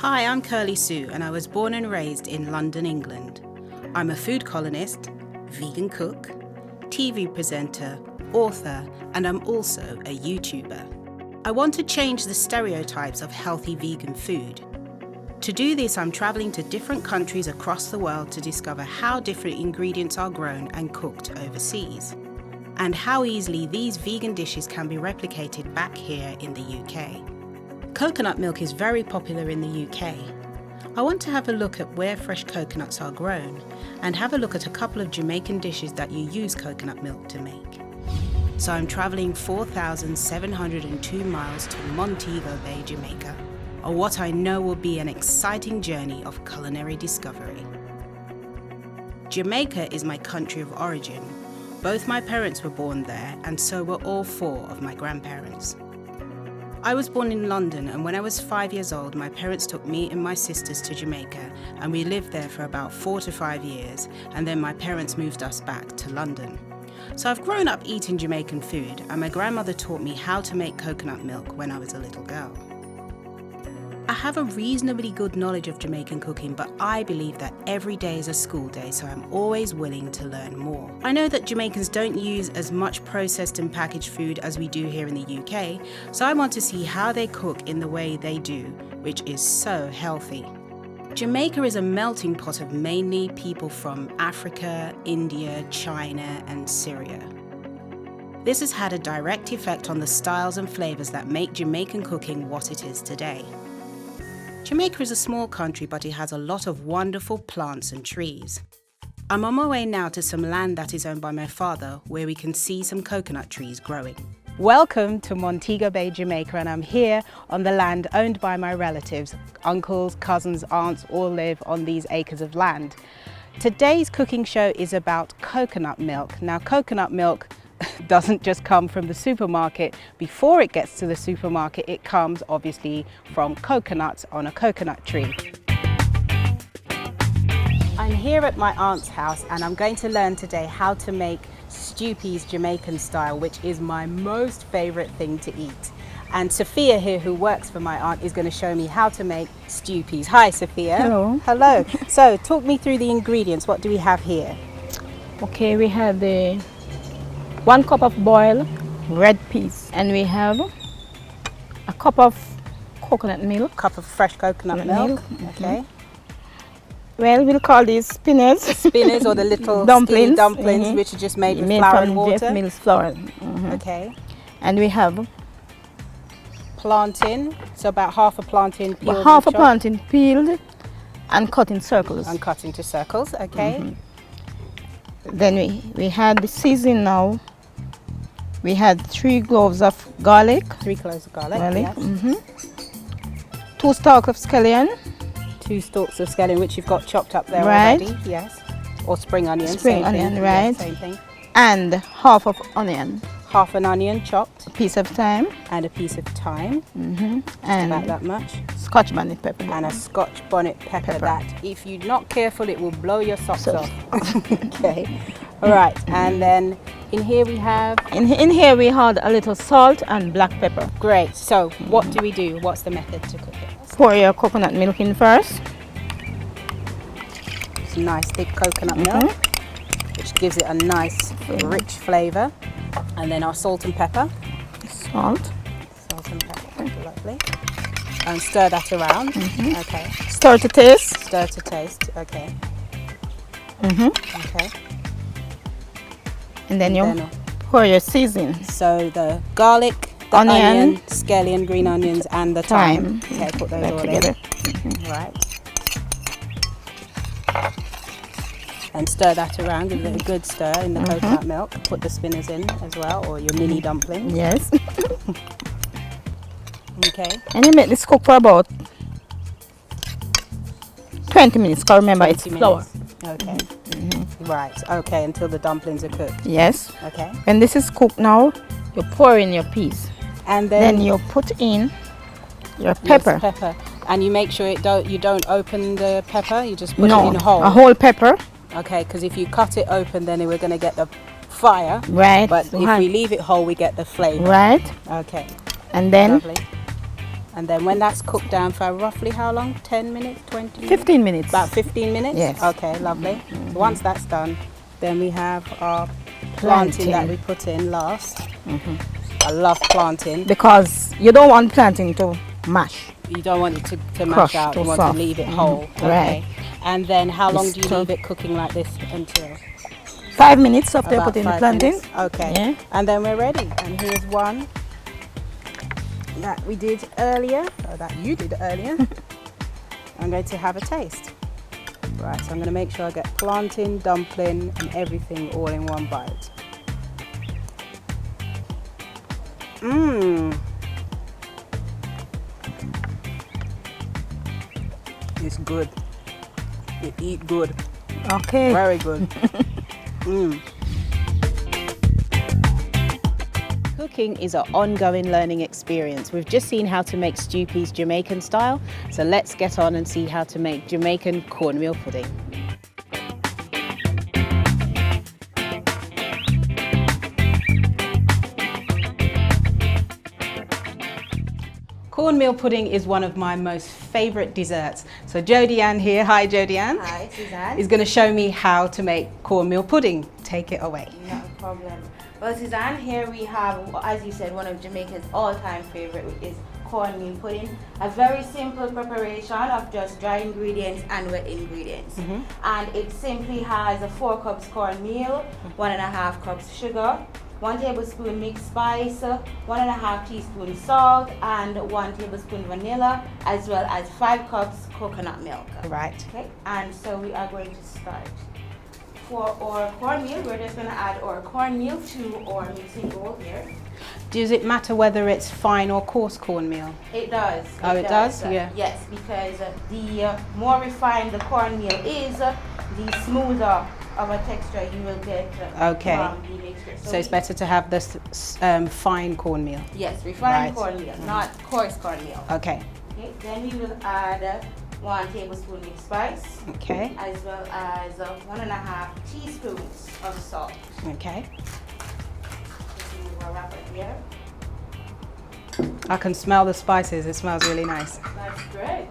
Hi, I'm Kirly-Sue and I was born and raised in London, England. I'm a food columnist, vegan cook, TV presenter, author, and I'm also a YouTuber. I want to change the stereotypes of healthy vegan food. To do this, I'm traveling to different countries across the world to discover how different ingredients are grown and cooked overseas, and how easily these vegan dishes can be replicated back here in the UK. Coconut milk is very popular in the UK. I want to have a look at where fresh coconuts are grown and have a look at a couple of Jamaican dishes that you use coconut milk to make. So I'm travelling 4,702 miles to Montego Bay, Jamaica, on what I know will be an exciting journey of culinary discovery. Jamaica is my country of origin. Both my parents were born there, and so were all four of my grandparents. I was born in London, and when I was 5 years old, my parents took me and my sisters to Jamaica, and we lived there for about 4 to 5 years, and then my parents moved us back to London. So I've grown up eating Jamaican food, and my grandmother taught me how to make coconut milk when I was a little girl. I have a reasonably good knowledge of Jamaican cooking, but I believe that every day is a school day, so I'm always willing to learn more. I know that Jamaicans don't use as much processed and packaged food as we do here in the UK, so I want to see how they cook in the way they do, which is so healthy. Jamaica is a melting pot of mainly people from Africa, India, China, and Syria. This has had a direct effect on the styles and flavours that make Jamaican cooking what it is today. Jamaica is a small country, but it has a lot of wonderful plants and trees. I'm on my way now to some land that is owned by my father, where we can see some coconut trees growing. Welcome to Montego Bay, Jamaica, and I'm here on the land owned by my relatives. Uncles, cousins, aunts all live on these acres of land. Today's cooking show is about coconut milk. Now, coconut milk doesn't just come from the supermarket. Before it gets to the supermarket, it comes obviously from coconuts on a coconut tree. I'm here at my aunt's house and I'm going to learn today how to make stew peas Jamaican style, which is my most favorite thing to eat. And Sophia here, who works for my aunt, is going to show me how to make stew peas. Hi Sophia. Hello. Hello. So talk me through the ingredients. What do we have here? Okay, we have the 1 cup of boiled red peas, and we have a cup of coconut milk. Cup of fresh coconut milk. Okay. Well, we'll call these spinners. Spinners, or the little dumplings, dumplings which are just made with flour and water. Made from flour. Okay. And we have plantain, so about half a plantain peeled. Half a plantain peeled and cut in circles. And cut into circles, okay. Then we had the seasoning now. We had 3 cloves of garlic. 3 cloves of garlic, yes. 2 stalks of scallion. 2 stalks of scallion, which you've got chopped up there right. already, yes. Or spring onion, spring same onion, thing. right. Yeah, same thing. And half of onion. Half an onion chopped. A piece of thyme. And a piece of thyme. And about that much. Scotch bonnet pepper. And a Scotch bonnet pepper that, if you're not careful, it will blow your socks off. Okay. All right. And then in here we have? In here we had a little salt and black pepper. Great. So what do we do? What's the method to cook it? Pour your coconut milk in first. It's nice thick coconut milk, which gives it a nice rich flavour. And then our salt and pepper. Salt and pepper, lovely. And stir that around. Okay. Stir to taste. Stir to taste, okay. Okay. And then you pour your seasoning. So the garlic, the onion, scallion, green onions, and the thyme. Okay, put those all together. Right. And stir that around, give it a good stir in the coconut milk. Put the spinners in as well, or your mini dumplings. Yes. Okay. And you make this cook for about 20 minutes, because remember it's 20 flour. minutes. Okay. Right. Okay. Until the dumplings are cooked. Yes. Okay. When this is cooked now, you pour in your peas. And Then you put in your pepper. Yes, pepper. And you make sure you don't open the pepper. You just put it No, in whole. a whole pepper. Okay. Because if you cut it open, then we're going to get the fire. Right. But if we leave it whole, we get the flavor. Right. Okay. And then Lovely. And then when that's cooked down for roughly how long? 10 minutes? 20 minutes? 15 minutes. About 15 minutes? Yes. Okay, lovely. So once that's done, then we have our plantain that we put in last. I love plantain. Because you don't want plantain to mash. You don't want it to mash Crush, out. too You want soft. to leave it whole. Okay. Right. And then how long do you Stir. leave it cooking like this until? 5 minutes after you About put in the 5 plantain. minutes. Okay. Yeah. And then we're ready. And here's one that we did earlier, or that you did earlier. I'm going to have a taste. Right, so I'm going to make sure I get plantain, dumpling, and everything all in one bite. Mmm. It's good. You eat good. Okay. Very good. Cooking is an ongoing learning experience. We've just seen how to make stew peas Jamaican style, so let's get on and see how to make Jamaican cornmeal pudding. Cornmeal pudding is one of my most favourite desserts. So Jodie Ann here, hi Jodie Ann, Hi, Suzanne. is going to show me how to make cornmeal pudding. Take it away. No problem. Well, Suzanne, here we have, as you said, one of Jamaica's all-time favorite, which is cornmeal pudding. A very simple preparation of just dry ingredients and wet ingredients. And it simply has 4 cups cornmeal, 1.5 cups sugar, 1 tablespoon mixed spice, 1.5 teaspoons salt, and 1 tablespoon vanilla, as well as 5 cups coconut milk. Right. Okay, and so we are going to start. For our cornmeal, we're just going to add our cornmeal to our mixing bowl here. Does it matter whether it's fine or coarse cornmeal? It does. Oh, it does? Yeah. Yes, because the more refined the cornmeal is, the smoother of a texture you will get Okay. from the mixture. So it's better to have this fine cornmeal. Yes, refined Right. cornmeal, not coarse cornmeal. Okay. Okay, then we will add 1 tablespoon mixed spice, Okay. as well as 1.5 teaspoons of salt. Okay. Just move our wrapper here. I can smell the spices. It smells really nice. That's great.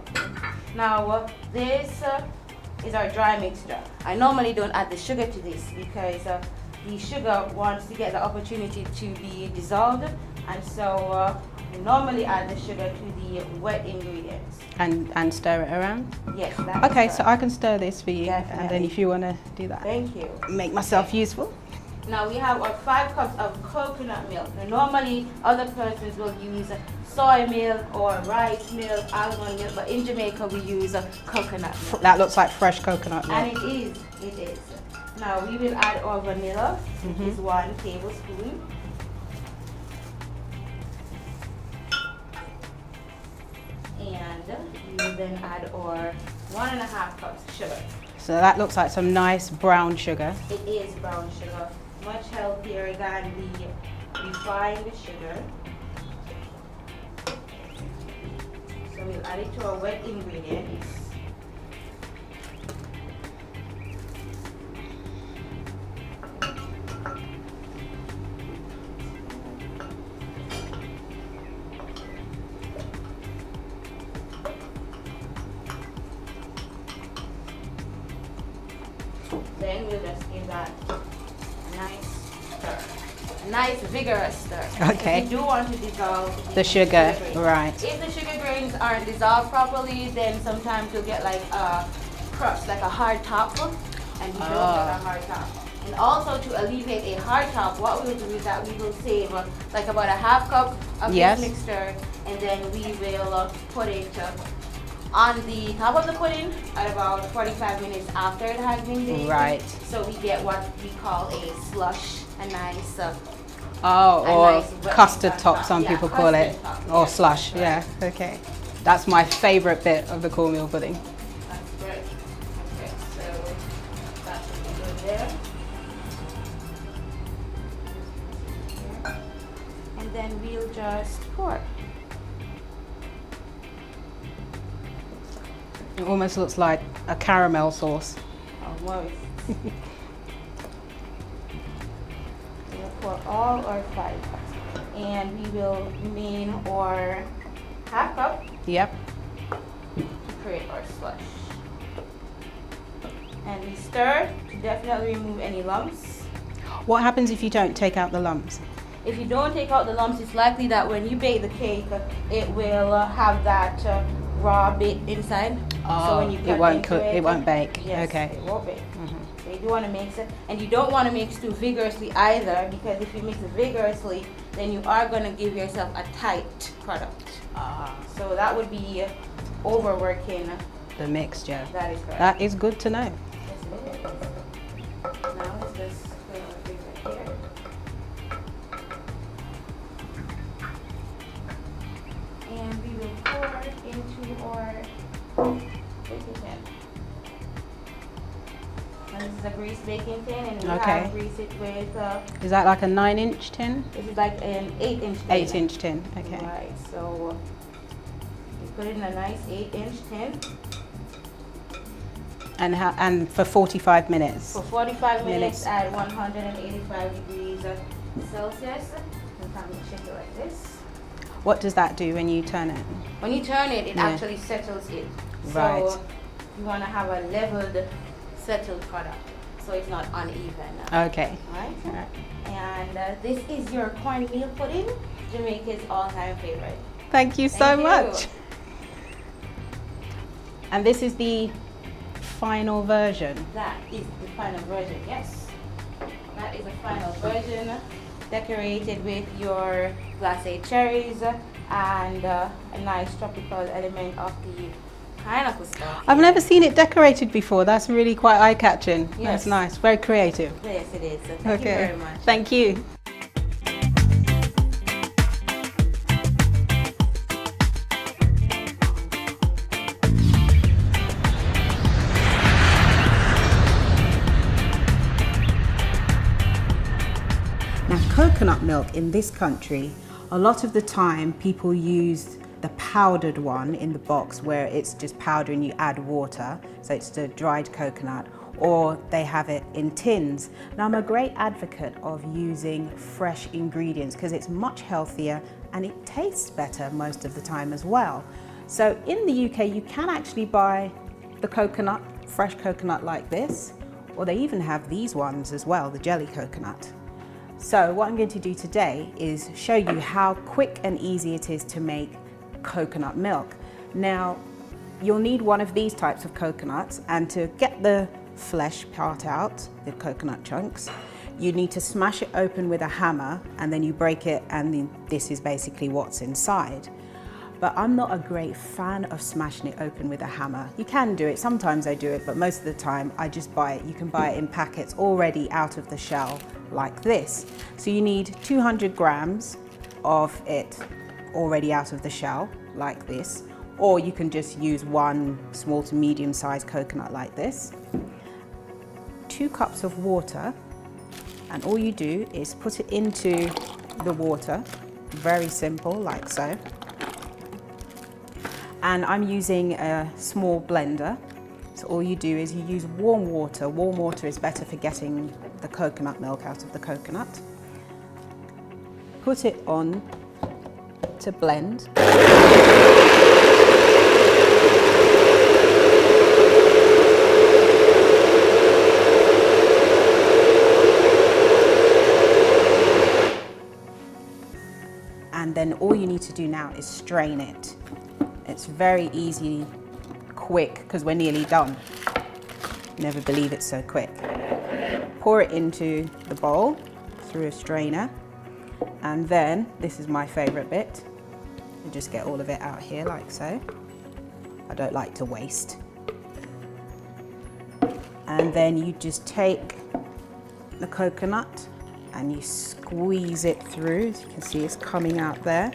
Now this is our dry mixture. I normally don't add the sugar to this because the sugar wants to get the opportunity to be dissolved, and so we normally add the sugar to the wet ingredients. And stir it around? Yes. That Okay, is so I can stir this for you. And then Definitely. if you want to do that. Thank you. Make myself useful. Now we have our 5 cups of coconut milk. Now normally other persons will use soy milk or rice milk, almond milk, but in Jamaica we use coconut milk. That looks like fresh coconut And milk. it is. Now we will add our vanilla, which is 1 tablespoon. And we will then add our 1.5 cups of sugar. So that looks like some nice brown sugar. It is brown sugar, much healthier than the refined sugar. So we'll add it to our wet ingredients. Then we'll just give that a nice stir. A nice vigorous stir. Okay. Because we do want to dissolve The sugar, grains. right. If the sugar grains aren't dissolved properly, then sometimes you'll get like a crust, like a hard top, and you don't want a hard top. And also to alleviate a hard top, what we'll do is that we will save like about 1/2 cup of Yes. this mixture, and then we will put it on the top of the pudding at about 45 minutes after it has been baked. Right. So we get what we call a slush, a nice Oh, A or nice wet custard custard top, top. some Yeah, people call it. custard top, Or yeah. slush, yeah, okay. That's my favourite bit of the cornmeal pudding. That's great. Okay, so that should be good there. And then we'll just pour. It almost looks like a caramel sauce. Oh, worries. We'll pour all our 5 cups. And we will remain our half cup Yep. to create our slush. And we stir to definitely remove any lumps. What happens if you don't take out the lumps? If you don't take out the lumps, it's likely that when you bake the cake, it will have that raw bit inside. So when you cut it won't into cook, it won't bake. Yes, Okay. it won't bake. So you do want to mix it, and you don't want to mix too vigorously either, because if you mix it vigorously, then you are going to give yourself a tight product. So that would be overworking. The mixture. That is correct. That is good to know. Yes, it is. Now let's just put our thing right here. And we will pour into our baking pan. And this is a greased baking pan, and we Okay. have greased it with, Is that like a 9-inch tin? this is like an 8-inch tin. 8-inch tin, okay. Right, so we put it in a nice 8-inch tin And for 45 minutes. for 45 minutes Minutes. at 185 degrees Celsius. And kind of shake it like this. What does that do when you turn it? When you turn it, it Yeah. actually settles it. Right. So you want to have a leveled, settled product, so it's not uneven. Okay. Right? And this is your cornmeal pudding, Jamaica's all-time favorite. Thank you so Thank you. much. And this is the final version. That is the final version, yes. That is the final version, decorated with your glacé cherries and a nice tropical element of the pineapple stuff. I've never seen it decorated before. That's really quite eye-catching. Yes. That's nice. Very creative. Yes, it is. Thank you very much. Thank you. Now, coconut milk in this country, a lot of the time people use the powdered one in the box where it's just powder and you add water, so it's the dried coconut, or they have it in tins. Now, I'm a great advocate of using fresh ingredients because it's much healthier and it tastes better most of the time as well. So in the UK, you can actually buy the coconut, fresh coconut like this, or they even have these ones as well, the jelly coconut. So what I'm going to do today is show you how quick and easy it is to make coconut milk. Now, you'll need one of these types of coconuts, and to get the flesh part out, the coconut chunks, you need to smash it open with a hammer, and then you break it, and then this is basically what's inside. But I'm not a great fan of smashing it open with a hammer. You can do it, sometimes I do it, but most of the time I just buy it. You can buy it in packets already out of the shell like this. So you need 200 grams of it already out of the shell like this, or you can just use one small to medium sized coconut like this. 2 cups of water, and all you do is put it into the water, very simple, like so. And I'm using a small blender, so all you do is you use warm water. Warm water is better for getting the coconut milk out of the coconut. Put it on to blend. And then all you need to do now is strain it. It's very easy, quick, because we're nearly done. Never believe it's so quick. Pour it into the bowl through a strainer, and then, this is my favorite bit, you just get all of it out here like so. I don't like to waste. And then you just take the coconut and you squeeze it through. As you can see, it's coming out there.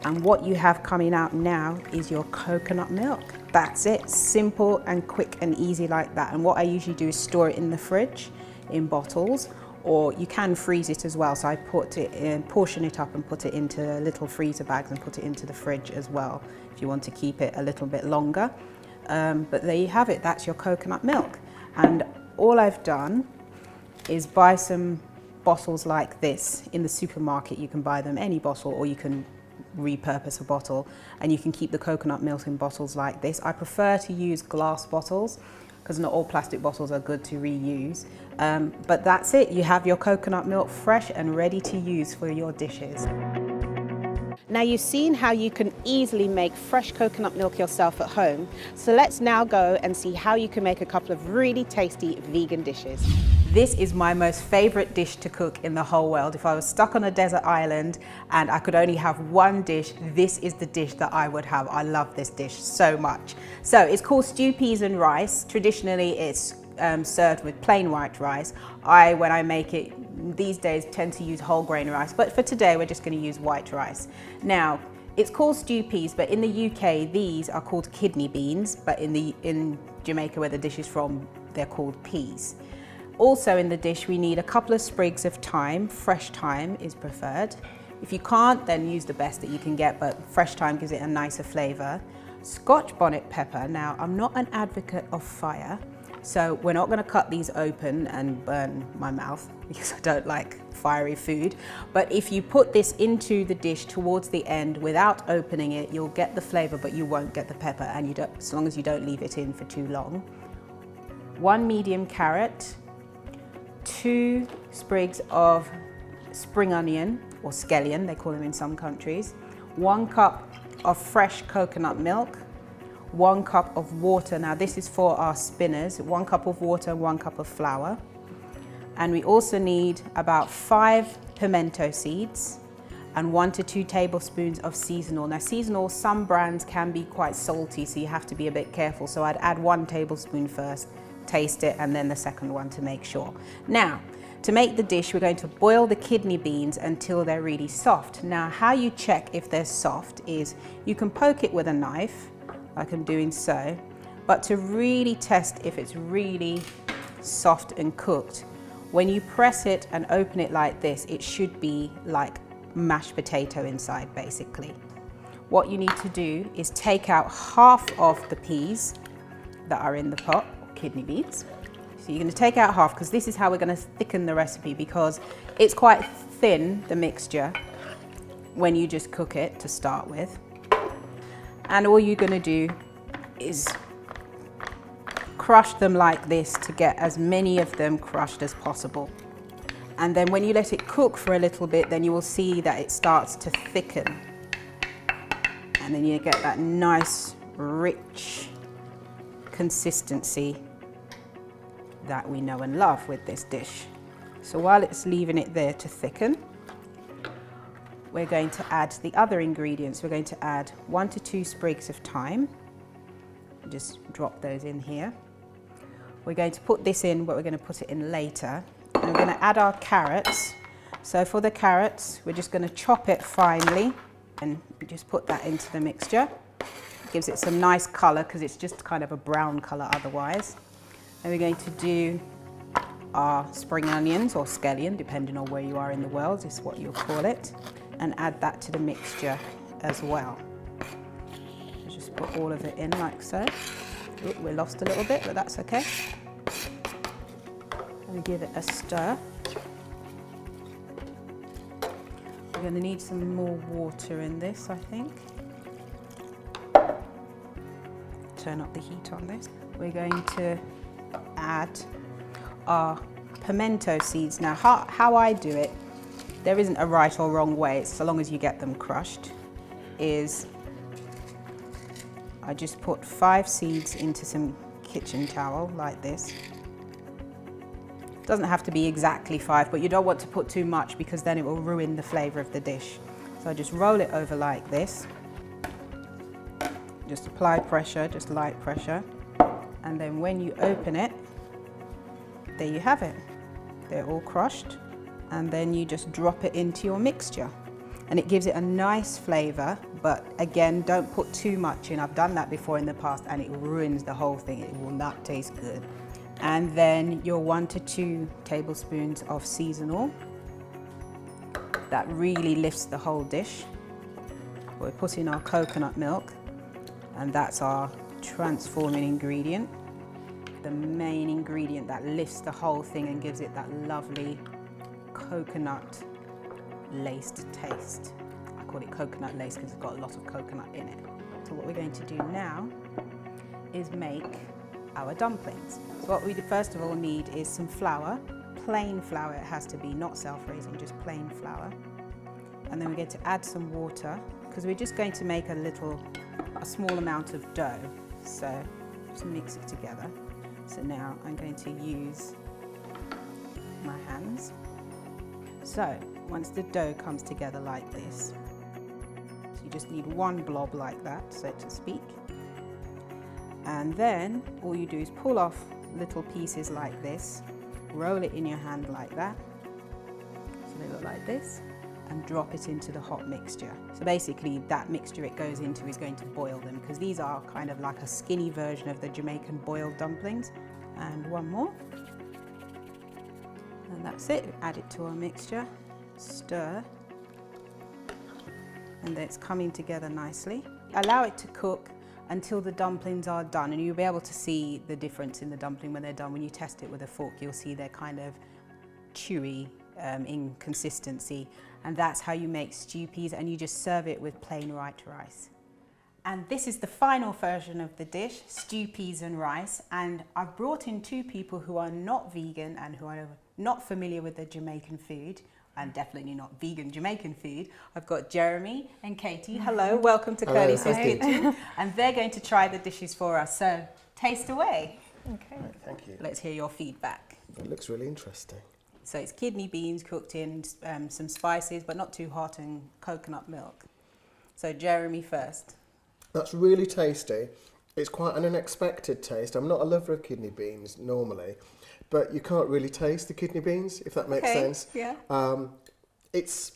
And what you have coming out now is your coconut milk. That's it, simple and quick and easy like that. And what I usually do is store it in the fridge in bottles, or you can freeze it as well. So I put it in, portion it up and put it into little freezer bags and put it into the fridge as well, if you want to keep it a little bit longer. But there you have it, that's your coconut milk. And all I've done is buy some bottles like this. In the supermarket you can buy them, any bottle, or you can repurpose a bottle, and you can keep the coconut milk in bottles like this. I prefer to use glass bottles because not all plastic bottles are good to reuse. But that's it, you have your coconut milk fresh and ready to use for your dishes. Now you've seen how you can easily make fresh coconut milk yourself at home, so let's now go and see how you can make a couple of really tasty vegan dishes. This is my most favorite dish to cook in the whole world. If I was stuck on a desert island and I could only have one dish, this is the dish that I would have. I love this dish so much. So it's called stew peas and rice. Traditionally it's served with plain white rice. When I make it these days, tend to use whole grain rice, but for today we're just going to use white rice. Now it's called stew peas, but in the UK these are called kidney beans, but in Jamaica, where the dish is from, they're called peas. Also in the dish we need a couple of sprigs of thyme. Fresh thyme is preferred. If you can't, then use the best that you can get, but fresh thyme gives it a nicer flavour. Scotch bonnet pepper. Now I'm not an advocate of fire, so we're not going to cut these open and burn my mouth because I don't like fiery food. But if you put this into the dish towards the end without opening it, you'll get the flavour but you won't get the pepper, and you don't, as long as you don't leave it in for too long. 1 medium carrot, 2 sprigs of spring onion, or scallion they call them in some countries, 1 cup of fresh coconut milk, 1 cup of water. Now this is for our spinners, 1 cup of water, 1 cup of flour. And we also need about 5 pimento seeds and 1 to 2 tablespoons of seasonal. Now seasonal, some brands can be quite salty, so you have to be a bit careful. So I'd add 1 tablespoon first, taste it, and then the second one to make sure. Now, to make the dish, we're going to boil the kidney beans until they're really soft. Now, how you check if they're soft is you can poke it with a knife, like I'm doing so, but to really test if it's really soft and cooked, when you press it and open it like this, it should be like mashed potato inside, basically. What you need to do is take out half of the peas that are in the pot, kidney beans. So you're going to take out half, because this is how we're going to thicken the recipe, because it's quite thin, the mixture, when you just cook it to start with. And all you're going to do is crush them like this to get as many of them crushed as possible. And then when you let it cook for a little bit, then you will see that it starts to thicken. And then you get that nice, rich consistency that we know and love with this dish. So while it's leaving it there to thicken, we're going to add the other ingredients. We're going to add 1 to 2 sprigs of thyme. Just drop those in here. We're going to put this in, but we're going to put it in later. And we're going to add our carrots. So for the carrots, we're just going to chop it finely and just put that into the mixture. It gives it some nice colour, because it's just kind of a brown colour otherwise. And we're going to do our spring onions, or scallion, depending on where you are in the world, is what you'll call it, and add that to the mixture as well. Just put all of it in like so. Ooh, we lost a little bit, but that's okay. And give it a stir. We're going to need some more water in this, I think. Turn up the heat on this. We're going to add our pimento seeds. Now how I do it, there isn't a right or wrong way, so long as you get them crushed, is I just put 5 seeds into some kitchen towel like this. Doesn't have to be exactly 5, but you don't want to put too much, because then it will ruin the flavour of the dish. So I just roll it over like this. Just apply pressure, just light pressure. And then when you open it, there you have it. They're all crushed. and then you just drop it into your mixture. And it gives it a nice flavour, but again, don't put too much in. I've done that before in the past and it ruins the whole thing. It will not taste good. And then your 1 to 2 tablespoons of seasonal. That really lifts the whole dish. We're putting our coconut milk, and that's our transforming ingredient. The main ingredient that lifts the whole thing and gives it that lovely coconut laced taste. I call it coconut lace because it's got a lot of coconut in it. So what we're going to do now is make our dumplings. So what we first of all need is some flour, plain flour it has to be, not self-raising, just plain flour. And then we're going to add some water because we're just going to make a small amount of dough. So just mix it together. So now I'm going to use my hands. So once the dough comes together like this, so you just need one blob like that, so to speak. And then all you do is pull off little pieces like this, roll it in your hand like that, so they look like this, and drop it into the hot mixture. So basically that mixture it goes into is going to boil them, because these are kind of like a skinny version of the Jamaican boiled dumplings. And one more. And that's it. Add it to our mixture, stir, and then it's coming together nicely. Allow it to cook until the dumplings are done, and you'll be able to see the difference in the dumpling when they're done. When you test it with a fork, you'll see they're kind of chewy in consistency, and that's how you make stew peas, and you just serve it with plain white rice. And this is the final version of the dish, stew peas and rice, and I've brought in 2 people who are not vegan and who are not familiar with the Jamaican food, and definitely not vegan Jamaican food. I've got Jeremy and Katie. Hello, welcome to Kirly-Sue's Kitchen. And they're going to try the dishes for us, so taste away. Okay. Right, thank you. Let's hear your feedback. It looks really interesting. So it's kidney beans cooked in some spices, but not too hot, and coconut milk. So Jeremy first. That's really tasty. It's quite an unexpected taste. I'm not a lover of kidney beans normally, but you can't really taste the kidney beans, if that makes sense. Yeah. It's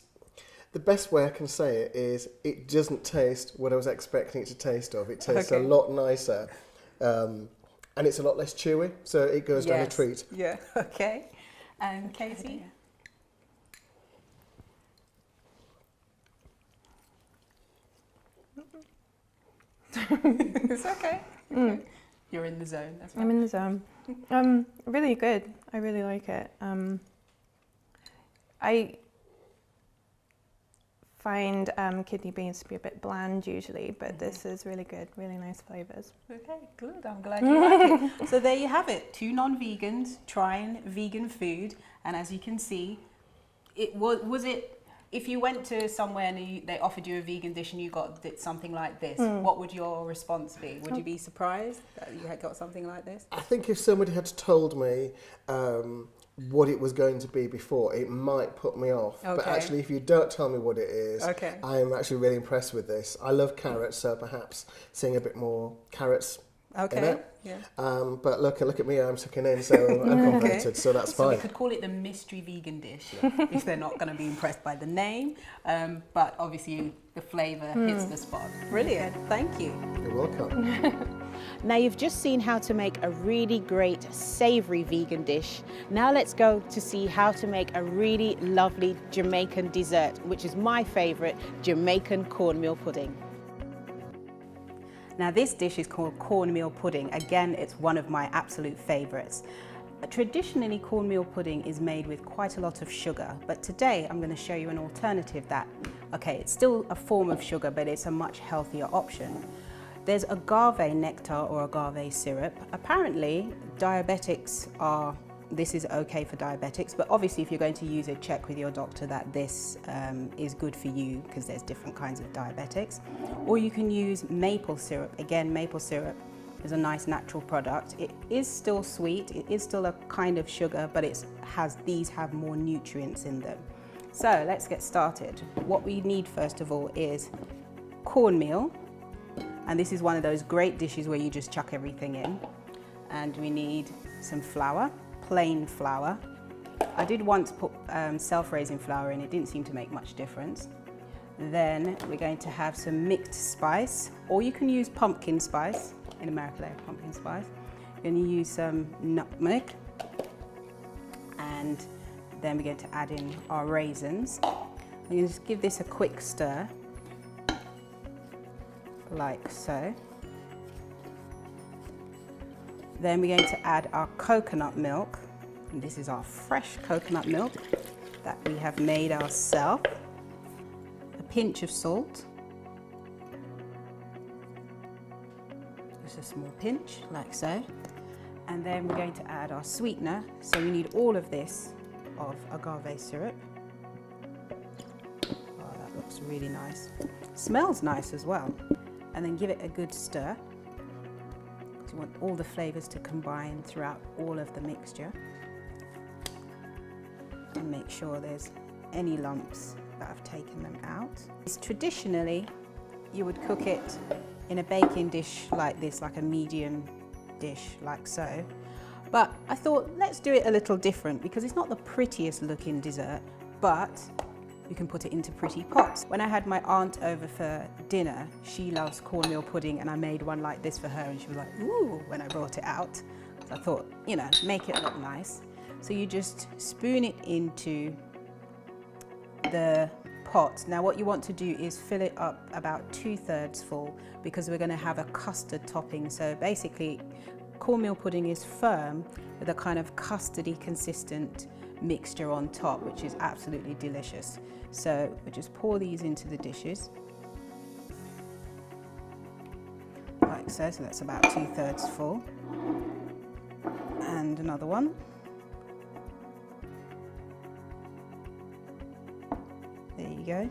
the best way I can say it is it doesn't taste what I was expecting it to taste of. It tastes a lot nicer, and it's a lot less chewy, so it goes down a treat. Yeah. Okay. And Katie. It's okay. You're in the zone. That's right. I'm in the zone. Really good. I really like it. I find kidney beans to be a bit bland usually, but this is really good. Really nice flavours. Okay, good. I'm glad you like it. So there you have it. 2 non-vegans trying vegan food, and as you can see, it was it. If you went to somewhere and they offered you a vegan dish and you got something like this, what would your response be? Would you be surprised that you had got something like this? I think if somebody had told me what it was going to be before, it might put me off. Okay. But actually, if you don't tell me what it is, I am actually really impressed with this. I love carrots, so perhaps seeing a bit more carrots in it. Yeah. But look at me, I'm sucking in, so I'm converted, so that's So fine. we could call it the mystery vegan dish if they're not going to be impressed by the name. But obviously the flavour hits the spot. Brilliant, thank you. You're welcome. Now you've just seen how to make a really great savoury vegan dish. Now let's go to see how to make a really lovely Jamaican dessert, which is my favourite, Jamaican cornmeal pudding. Now this dish is called cornmeal pudding. Again, it's one of my absolute favourites. Traditionally, cornmeal pudding is made with quite a lot of sugar, but today I'm going to show you an alternative that, okay, it's still a form of sugar, but it's a much healthier option. There's agave nectar or agave syrup. Apparently, this is okay for diabetics, but obviously if you're going to use it, check with your doctor that this is good for you, because there's different kinds of diabetics. Or you can use maple syrup. Again, maple syrup is a nice natural product. It is still sweet, it is still a kind of sugar, but these have more nutrients in them. So let's get started. What we need first of all is cornmeal, and this is one of those great dishes where you just chuck everything in. And we need some flour, plain flour. I did once put self-raising flour in. It didn't seem to make much difference. Then we're going to have some mixed spice, or you can use pumpkin spice. In America they have pumpkin spice. You're going to use some nutmeg, and then we're going to add in our raisins. We're going to just give this a quick stir, like so. Then we're going to add our coconut milk, and this is our fresh coconut milk that we have made ourselves. A pinch of salt, just a small pinch, like so. And then we're going to add our sweetener. So we need all of this of agave syrup. Oh, that looks really nice. Smells nice as well. And then give it a good stir. You want all the flavors to combine throughout all of the mixture, and make sure there's any lumps that I've taken them out. Traditionally, you would cook it in a baking dish like this, like a medium dish like so. But I thought, let's do it a little different, because it's not the prettiest looking dessert, but you can put it into pretty pots. When I had my aunt over for dinner, she loves cornmeal pudding, and I made one like this for her, and she was like, ooh, when I brought it out. So I thought, you know, make it look nice. So you just spoon it into the pot. Now what you want to do is fill it up about 2/3 full, because we're going to have a custard topping. So basically, cornmeal pudding is firm with a kind of custardy consistent mixture on top, which is absolutely delicious. So we just pour these into the dishes like so. So that's about 2/3 full, and another one. There you go.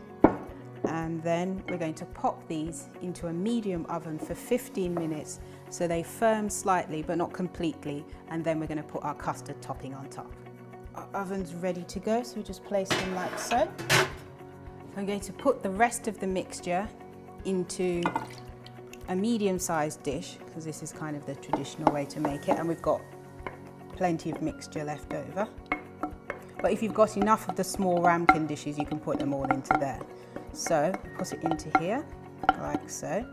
And then we're going to pop these into a medium oven for 15 minutes so they firm slightly but not completely, and then we're going to put our custard topping on top. Our oven's ready to go, so we just place them like so. I'm going to put the rest of the mixture into a medium-sized dish, because this is kind of the traditional way to make it, and we've got plenty of mixture left over. But if you've got enough of the small ramekin dishes, you can put them all into there. So put it into here, like so.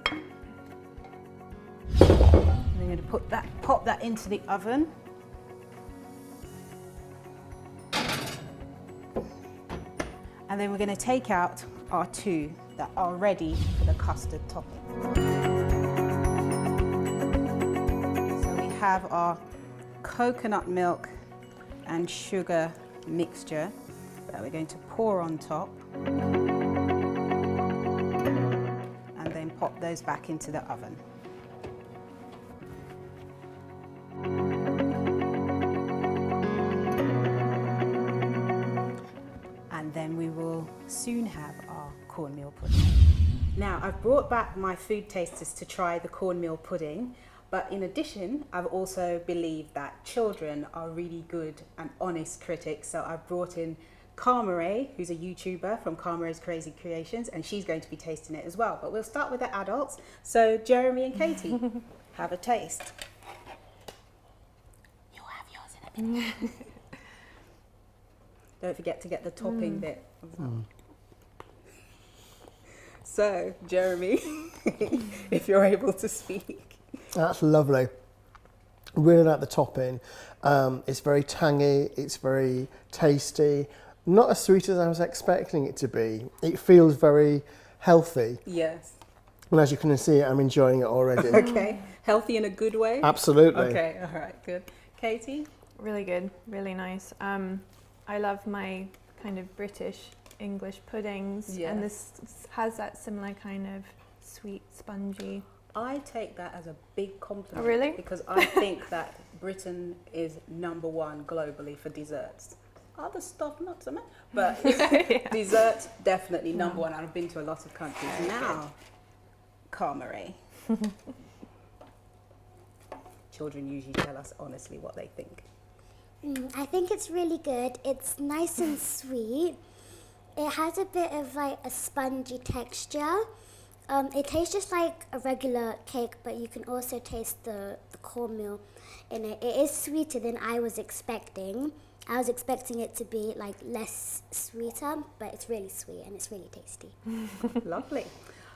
I'm going to pop that into the oven. And then we're going to take out our two that are ready for the custard topping. So we have our coconut milk and sugar mixture that we're going to pour on top, and then pop those back into the oven. And then we will soon have our cornmeal pudding. Now, I've brought back my food tasters to try the cornmeal pudding, but in addition, I've also believed that children are really good and honest critics, so I've brought in Carmeray, who's a YouTuber from Carmeray's Crazy Creations, and she's going to be tasting it as well. But we'll start with the adults. So Jeremy and Katie, have a taste. You'll have yours in a minute. Don't forget to get the topping bit. So, Jeremy, if you're able to speak. That's lovely. Really like the topping. It's very tangy, it's very tasty. Not as sweet as I was expecting it to be. It feels very healthy. Yes. And as you can see, I'm enjoying it already. Okay. Healthy in a good way? Absolutely. Okay, all right, good. Katie? Really good, really nice. I love my kind of British English puddings, Yes. and this has that similar kind of sweet, spongy. I take that as a big compliment. Oh, really? Because I think that Britain is #1 globally for desserts. Other stuff, not so much, but desserts, definitely #1. I've been to a lot of countries. Now, Carmeray. Children usually tell us honestly what they think. I think it's really good. It's nice and sweet. It has a bit of like a spongy texture. It tastes just like a regular cake, but you can also taste the cornmeal in it. It is sweeter than I was expecting. I was expecting it to be like less sweeter, but it's really sweet and it's really tasty. Lovely.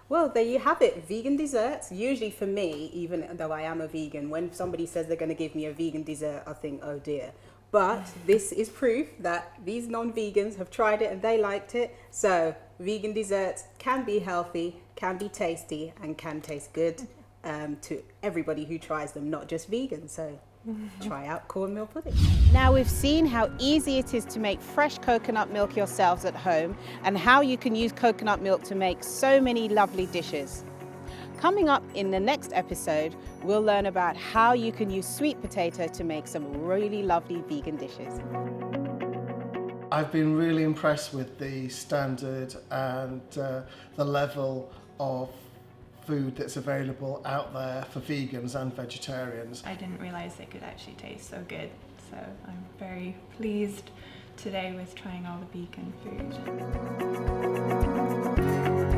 Well, there you have it, vegan desserts. Usually for me, even though I am a vegan, when somebody says they're going to give me a vegan dessert, I think, oh dear. But this is proof that these non-vegans have tried it and they liked it. So vegan desserts can be healthy, can be tasty, and can taste good to everybody who tries them, not just vegans. So try out cornmeal pudding. Now we've seen how easy it is to make fresh coconut milk yourselves at home and how you can use coconut milk to make so many lovely dishes. Coming up in the next episode, we'll learn about how you can use sweet potato to make some really lovely vegan dishes. I've been really impressed with the standard and the level of food that's available out there for vegans and vegetarians. I didn't realise they could actually taste so good, so I'm very pleased today with trying all the vegan food.